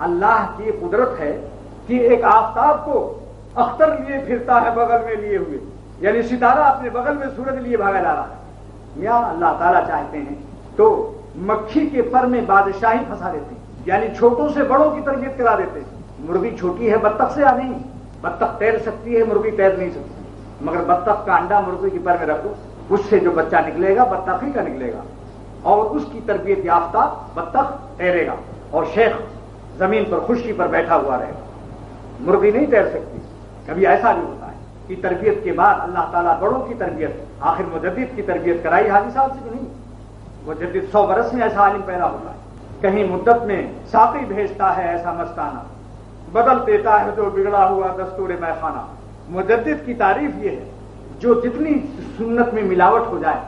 اللہ کی قدرت ہے کہ ایک آفتاب کو اختر لیے پھرتا ہے بغل میں لیے ہوئے، یعنی ستارہ اپنے بغل میں سورج لیے بھاگا جا رہا ہے۔ یا اللہ تعالیٰ چاہتے ہیں تو مکھی کے پر میں بادشاہی پھنسا دیتے ہیں، یعنی چھوٹوں سے بڑوں کی تربیت کرا دیتے ہیں۔ مرغی چھوٹی ہے بطخ سے نہیں، بطخ تیر سکتی ہے، مرغی تیر نہیں سکتی، مگر بطخ کا انڈا مرغی کے پر میں رکھو، اس سے جو بچہ نکلے گا بطخ ہی کا نکلے گا، اور اس کی تربیت یافتہ بطخ تیرے گا، اور شیخ زمین پر خشکی پر بیٹھا ہوا رہے گا۔ مرغی نہیں تیر سکتی۔ کبھی ایسا بھی ہوتا ہے کہ تربیت کے بعد اللہ تعالیٰ بڑوں کی تربیت، آخر مجدد کی تربیت کرائی حاجی صاحب سے نہیں، مجدد 100 برس میں ایسا عالم پیدا ہوتا ہے۔ کہیں مدت میں ساقی بھیجتا ہے ایسا مستانہ، بدل دیتا ہے جو بگڑا ہوا دستور میں خانہ۔ مجدد کی تعریف یہ ہے جو جتنی سنت میں ملاوٹ ہو جائے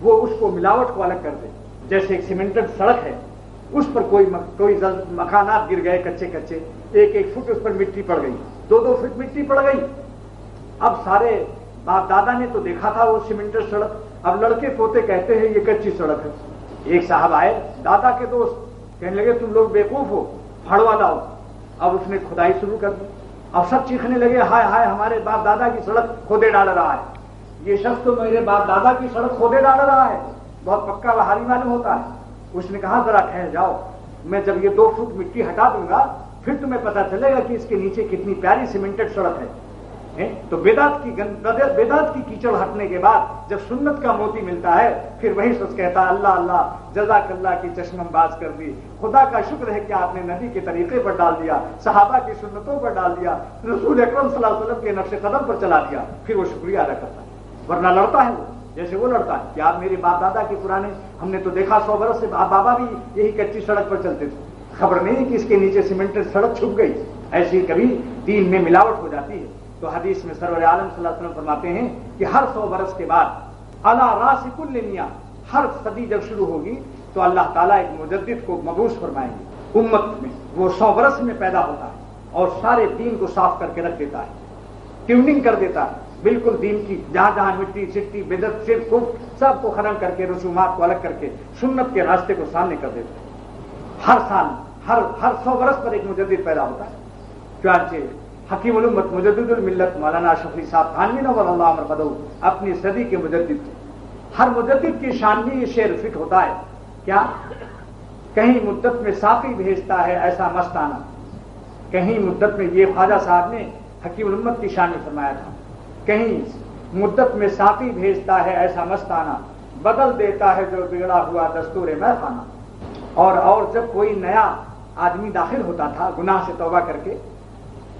وہ اس کو ملاوٹ کو الگ کر دے۔ جیسے ایک سیمنٹڈ سڑک ہے، اس پر کوئی مکانات گر گئے کچے کچے، ایک ایک فٹ اس پر مٹی پڑ گئی، 2 فٹ مٹی پڑ گئی۔ اب سارے باپ دادا نے تو دیکھا تھا وہ سیمنٹڈ سڑک، اب لڑکے پوتے کہتے ہیں یہ کچی سڑک ہے۔ ایک صاحب آئے دادا کے دوست، کہنے لگے تم لوگ بیوقوف ہو، پھڑوا لاؤ۔ اب اس نے کھدائی شروع کر دی، اب سب چیخنے لگے ہائے ہائے ہمارے باپ دادا کی سڑک کھودے ڈال رہا ہے، یہ شخص تو میرے باپ دادا کی سڑک کھودے ڈال رہا ہے، بہت پکا بہاری معلوم ہوتا ہے۔ اس نے کہا ذرا ٹھہر جاؤ، میں جب یہ 2 فٹ مٹی ہٹا دوں گا پھر تمہیں پتا چلے گا کہ اس کے نیچے کتنی پیاری سیمنٹڈ سڑک ہے۔ تو بدعت کی کیچڑ ہٹنے کے بعد جب سنت کا موتی ملتا ہے پھر وہی شخص کہتا ہے اللہ اللہ جزاک اللہ کی چشمم باز کر دی، خدا کا شکر ہے کہ آپ نے نبی کے طریقے پر ڈال دیا، صحابہ کی سنتوں پر ڈال دیا، رسول اکرم صلی اللہ علیہ وسلم کے نقش قدم پر چلا دیا، پھر وہ شکریہ ادا کرتا ہے۔ ورنہ لڑتا ہے وہ جیسے وہ لڑتا ہے کہ آپ میرے باپ دادا کے پرانے، ہم نے تو دیکھا 100 برس سے بابا بھی یہی کچی سڑک پر چلتے تھے، خبر نہیں کہ اس کے نیچے سیمنٹڈ سڑک چھپ گئی۔ ایسی کبھی دین میں ملاوٹ ہو جاتی ہے۔ تو حدیث میں سرور عالم صلی اللہ علیہ وسلم فرماتے ہیں کہ ہر 100 برس کے بعد علی راس کل میاں، ہر صدی جب شروع ہوگی تو اللہ تعالیٰ ایک مجدد کو مبعوث فرمائیں گے امت میں، وہ 100 برس میں پیدا ہوتا ہے اور سارے دین کو صاف کر کے رکھ دیتا ہے، ٹیوننگ کر دیتا ہے بالکل دین کی، جہاں جہاں مٹی چٹی بدعت شرک کفر سب کو ختم کر کے رسومات کو الگ کر کے سنت کے راستے کو سامنے کر دیتا ہے۔ ہر سال ہر 100 برس پر ایک مجدد پیدا ہوتا ہے۔ چنانچہ حکیم الامت مجدد الملت مولانا شفیع صاحب تھانوی نور اللہ عمر بدو اپنی صدی کے مجدد تھے۔ ہر مجدد کی شان میں یہ شعر فٹ ہوتا ہے کیا؟ کہیں مدت میں ساقی بھیجتا ہے ایسا مستانہ، کہیں مدت میں یہ خواجہ صاحب نے حکیم الامت کی شان میں فرمایا تھا، کہیں مدت میں ساقی بھیجتا ہے ایسا مستانہ، بدل دیتا ہے جو بگڑا ہوا دستور میں خانہ۔ اور جب کوئی نیا آدمی داخل ہوتا تھا گناہ سے توبہ کر کے،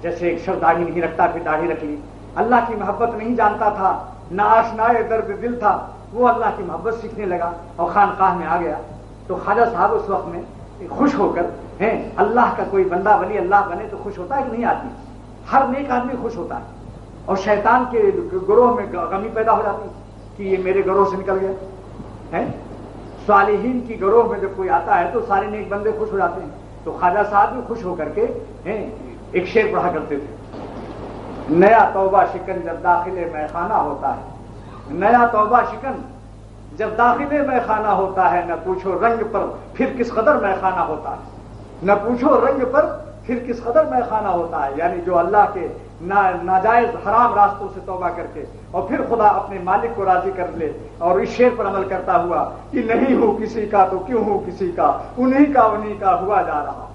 جیسے ایک شخص داڑھی نہیں رکھتا پھر داڑھی رکھ لی، اللہ کی محبت نہیں جانتا تھا، ناآشنائے درد دل تھا، وہ اللہ کی محبت سیکھنے لگا اور خانقاہ میں آ گیا، تو خواجہ صاحب اس وقت میں خوش ہو کر اللہ کا کوئی بندہ ولی اللہ بنے تو خوش ہوتا ہے کہ نہیں آدمی؟ ہر نیک آدمی خوش ہوتا ہے، اور شیطان کے گروہ میں غمی پیدا ہو جاتی کہ یہ میرے گروہ سے نکل گیا۔ صالحین کی گروہ میں جب کوئی آتا ہے تو سارے نیک بندے خوش ہو جاتے ہیں۔ تو خواجہ صاحب بھی خوش ہو کر کے ایک شعر پڑھا کرتے تھے، نیا توبہ شکن جب داخل میں خانہ ہوتا ہے، نیا توبہ شکن جب داخل میں خانہ ہوتا ہے، نہ پوچھو رنگ پر پھر کس قدر میں خانہ ہوتا ہے، نہ پوچھو رنگ پر پھر کس قدر میں خانہ ہوتا ہے۔ یعنی جو اللہ کے ناجائز حرام راستوں سے توبہ کر کے اور پھر خدا اپنے مالک کو راضی کر لے اور اس شعر پر عمل کرتا ہوا کہ نہیں ہوں کسی کا تو کیوں ہوں کسی کا، انہی کا انہی کا ہوا جا رہا۔